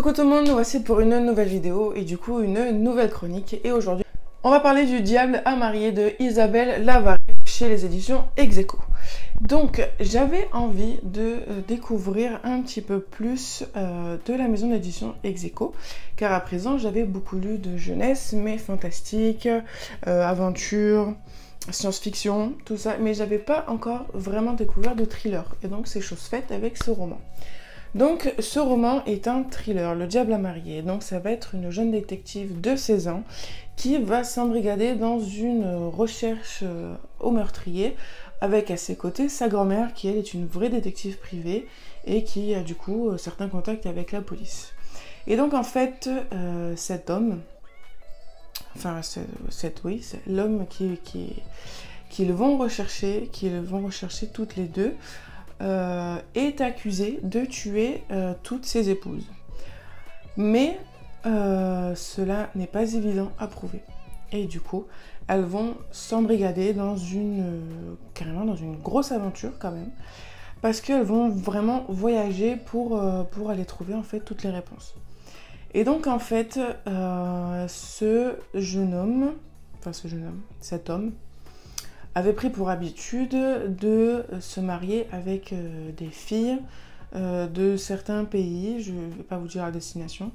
Coucou tout le monde, nous voici pour une nouvelle vidéo et du coup une nouvelle chronique. Et aujourd'hui, on va parler du Diable à marier de Isabelle Lavarré chez les éditions Ex Aequo. Donc j'avais envie de découvrir un petit peu plus de la maison d'édition Ex Aequo, car à présent j'avais beaucoup lu de jeunesse, mais fantastique, aventure, science-fiction, tout ça, mais j'avais pas encore vraiment découvert de thriller. Et donc c'est chose faite avec ce roman. Donc ce roman est un thriller, Le Diable à marier. Donc ça va être une jeune détective de 16 ans qui va s'embrigader dans une recherche au meurtrier avec à ses côtés sa grand-mère qui elle est une vraie détective privée et qui a du coup certains contacts avec la police. Et donc en fait cet homme, enfin c'est l'homme qu'ils vont rechercher toutes les deux, est accusé de tuer toutes ses épouses. Mais cela n'est pas évident à prouver. Et du coup, elles vont s'embrigader carrément dans une grosse aventure quand même, parce qu'elles vont vraiment voyager pour aller trouver en fait toutes les réponses. Et donc en fait, cet homme, avait pris pour habitude de se marier avec des filles de certains pays, je ne vais pas vous dire la destination,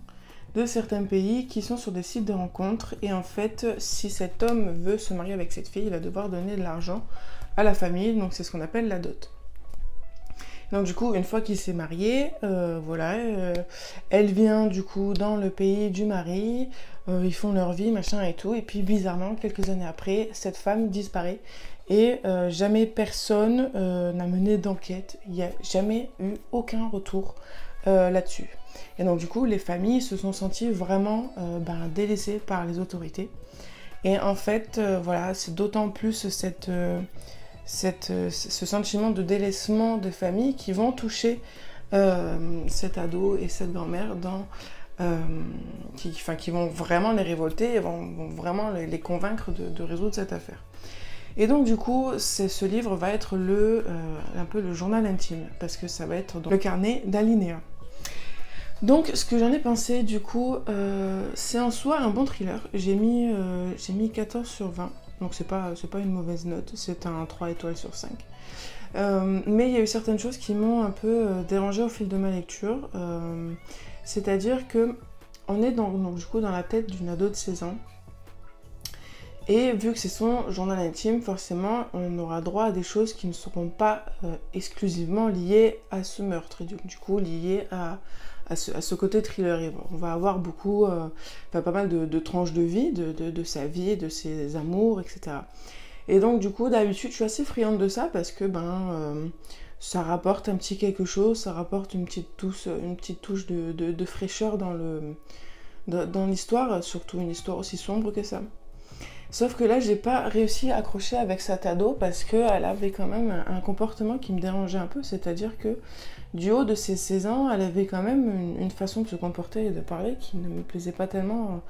de certains pays qui sont sur des sites de rencontres. Et en fait, si cet homme veut se marier avec cette fille, il va devoir donner de l'argent à la famille, donc c'est ce qu'on appelle la dot. Donc du coup, une fois qu'il s'est marié, elle vient du coup dans le pays du mari, ils font leur vie, machin et tout, et puis bizarrement, quelques années après, cette femme disparaît, et jamais personne n'a mené d'enquête, il n'y a jamais eu aucun retour là-dessus. Et donc du coup, les familles se sont senties vraiment délaissées par les autorités. Et en fait, voilà, c'est d'autant plus ce sentiment de délaissement des familles qui vont toucher cet ado et cette grand-mère qui vont vraiment les révolter et vont vraiment les convaincre de résoudre cette affaire. Et donc du coup, ce livre va être un peu le journal intime, parce que ça va être le carnet d'alinéas. Donc ce que j'en ai pensé du coup, c'est en soi un bon thriller. J'ai mis 14 sur 20. Donc c'est pas une mauvaise note, c'est un 3 étoiles sur 5. Mais il y a eu certaines choses qui m'ont un peu dérangée au fil de ma lecture. C'est-à-dire que on est du coup dans la tête d'une ado de 16 ans. Et vu que c'est son journal intime, forcément, on aura droit à des choses qui ne seront pas exclusivement liées à ce meurtre. Et du coup, liées à ce côté thriller. Et on va avoir pas mal de tranches de vie, de sa vie, de ses amours, etc. Et donc du coup, d'habitude, je suis assez friande de ça parce que ça rapporte un petit quelque chose, ça rapporte une petite touche de fraîcheur dans l'histoire, surtout une histoire aussi sombre que ça. Sauf que là, j'ai pas réussi à accrocher avec cette ado parce qu'elle avait quand même un comportement qui me dérangeait un peu, c'est-à-dire que du haut de ses 16 ans, elle avait quand même une façon de se comporter et de parler qui ne me plaisait pas tellement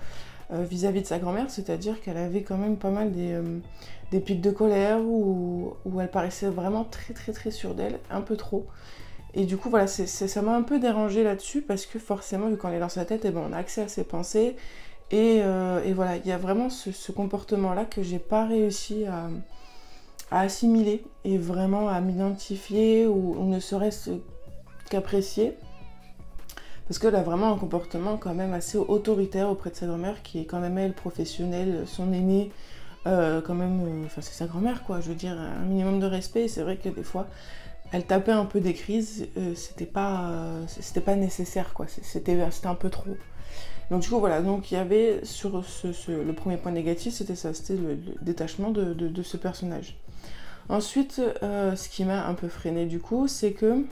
vis-à-vis de sa grand-mère, c'est-à-dire qu'elle avait quand même pas mal des pics de colère où elle paraissait vraiment très très très sûre d'elle, un peu trop. Et du coup, voilà, ça m'a un peu dérangée là-dessus parce que forcément, vu qu'on est dans sa tête, on a accès à ses pensées. Et voilà, il y a vraiment ce comportement-là que j'ai pas réussi à assimiler et vraiment à m'identifier ou ne serait-ce qu'apprécier. Parce qu'elle a vraiment un comportement quand même assez autoritaire auprès de sa grand-mère qui est quand même elle, professionnelle, son aînée, c'est sa grand-mère quoi, je veux dire, un minimum de respect. Et c'est vrai que des fois, elle tapait un peu des crises, c'était pas nécessaire quoi, c'était un peu trop. Donc du coup voilà, donc il y avait sur le premier point négatif, c'était ça, c'était le détachement de ce personnage. Ensuite, ce qui m'a un peu freiné du coup, c'est que,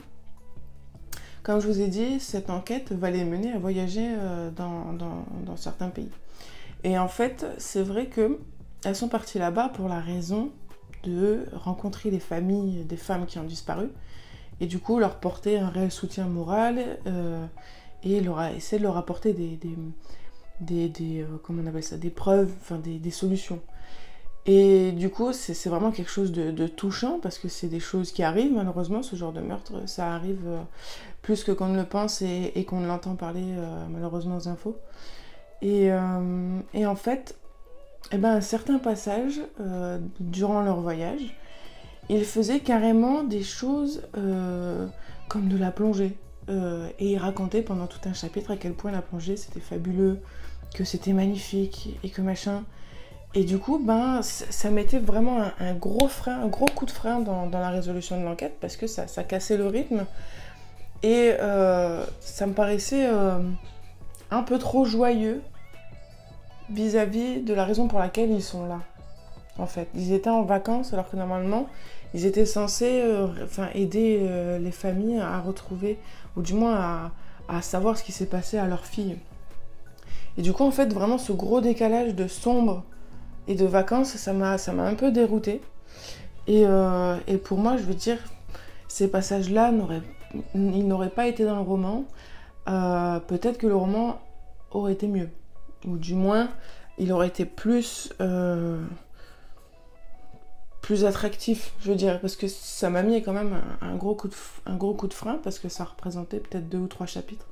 comme je vous ai dit, cette enquête va les mener à voyager dans certains pays. Et en fait, c'est vrai qu'elles sont parties là-bas pour la raison de rencontrer les familles des femmes qui ont disparu, et du coup leur porter un réel soutien moral, et essayer de leur apporter comment on appelle ça, des preuves, des solutions. Et du coup, c'est vraiment quelque chose de touchant, parce que c'est des choses qui arrivent, malheureusement, ce genre de meurtre, ça arrive plus que qu'on ne le pense et qu'on ne l'entend parler, malheureusement, aux infos. Et en fait, eh ben, à certains passages, durant leur voyage, ils faisaient carrément des choses comme de la plongée. Et ils racontaient pendant tout un chapitre à quel point la plongée c'était fabuleux, que c'était magnifique et que machin. Et du coup, ben, ça mettait vraiment un gros frein, un gros coup de frein dans la résolution de l'enquête, parce que ça cassait le rythme. Et ça me paraissait un peu trop joyeux vis-à-vis de la raison pour laquelle ils sont là. En fait, ils étaient en vacances alors que normalement, ils étaient censés aider les familles à retrouver, ou du moins à savoir ce qui s'est passé à leur fille. Et du coup, en fait, vraiment ce gros décalage de sombre et de vacances, ça m'a un peu déroutée. Et pour moi, je veux dire, ces passages-là ils n'auraient pas été dans le roman. Peut-être que le roman aurait été mieux. Ou du moins, il aurait été plus attractif, je veux dire, parce que ça m'a mis quand même un gros coup de frein, parce que ça représentait peut-être 2 ou 3 chapitres.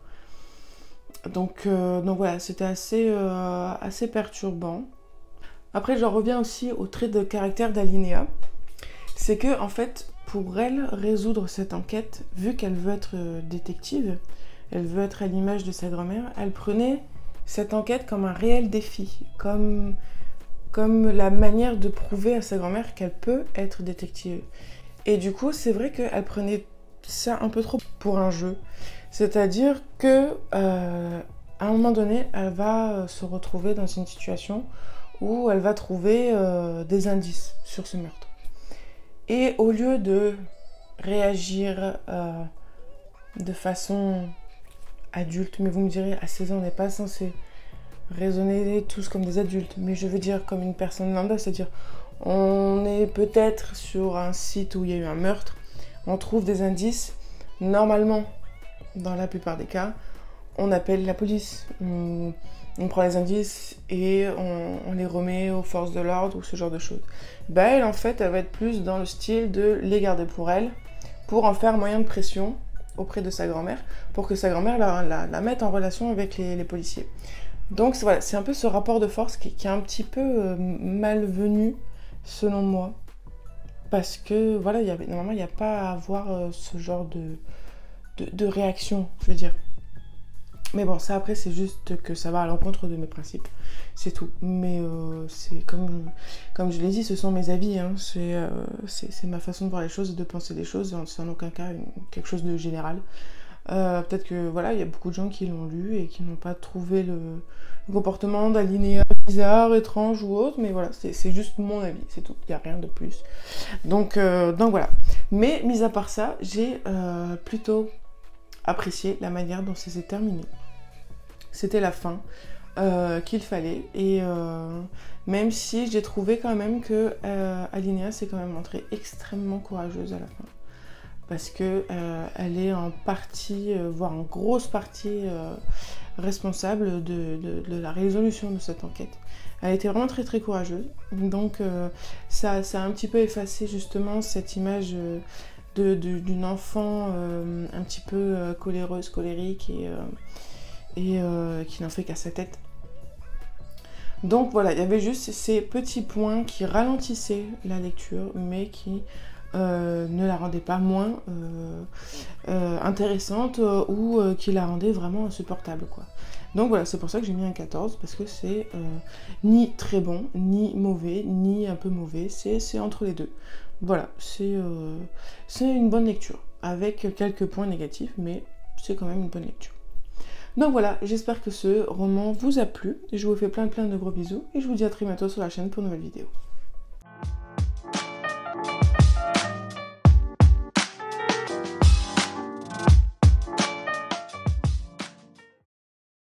Donc voilà, c'était assez perturbant. Après, j'en reviens aussi au trait de caractère d'Alinéa. C'est que, en fait, pour elle, résoudre cette enquête, vu qu'elle veut être détective, elle veut être à l'image de sa grand-mère, elle prenait cette enquête comme un réel défi, comme la manière de prouver à sa grand-mère qu'elle peut être détective. Et du coup, c'est vrai qu'elle prenait ça un peu trop pour un jeu. C'est-à-dire que à un moment donné, elle va se retrouver dans une situation où elle va trouver des indices sur ce meurtre. Et au lieu de réagir de façon adulte, mais vous me direz, à 16 ans, on n'est pas censé raisonner tous comme des adultes, mais je veux dire comme une personne lambda, c'est-à-dire on est peut-être sur un site où il y a eu un meurtre, on trouve des indices, normalement, dans la plupart des cas, on appelle la police, on prend les indices et on les remet aux forces de l'ordre ou ce genre de choses. Bah elle, en fait, elle va être plus dans le style de les garder pour elle, pour en faire moyen de pression auprès de sa grand-mère, pour que sa grand-mère la mette en relation avec les policiers. Donc voilà, c'est un peu ce rapport de force qui est un petit peu malvenu, selon moi. Parce que, voilà, normalement, il n'y a pas à avoir ce genre de réaction, je veux dire. Mais bon, ça après, c'est juste que ça va à l'encontre de mes principes. C'est tout. Mais c'est comme je l'ai dit, ce sont mes avis. Hein. C'est ma façon de voir les choses et de penser les choses. C'est en aucun cas quelque chose de général. Peut-être que voilà, il y a beaucoup de gens qui l'ont lu et qui n'ont pas trouvé le comportement d'Alinéa bizarre, étrange ou autre, mais voilà, c'est juste mon avis, c'est tout, il n'y a rien de plus. Donc voilà. Mais mis à part ça, j'ai plutôt apprécié la manière dont ça s'est terminé. C'était la fin qu'il fallait, et même si j'ai trouvé quand même que Alinéa s'est quand même montrée extrêmement courageuse à la fin. Parce que elle est en partie, voire en grosse partie, responsable de la résolution de cette enquête. Elle a été vraiment très très courageuse. Donc ça a un petit peu effacé justement cette image d'une enfant un petit peu coléreuse, colérique et qui n'en fait qu'à sa tête. Donc voilà, il y avait juste ces petits points qui ralentissaient la lecture, mais qui ne la rendait pas moins intéressante ou qui la rendait vraiment insupportable, quoi. Donc voilà, c'est pour ça que j'ai mis un 14, parce que c'est ni très bon, ni mauvais, ni un peu mauvais, c'est entre les deux. Voilà, c'est une bonne lecture, avec quelques points négatifs, mais c'est quand même une bonne lecture. Donc voilà, j'espère que ce roman vous a plu, je vous fais plein de gros bisous, et je vous dis à très bientôt sur la chaîne pour une nouvelle vidéo.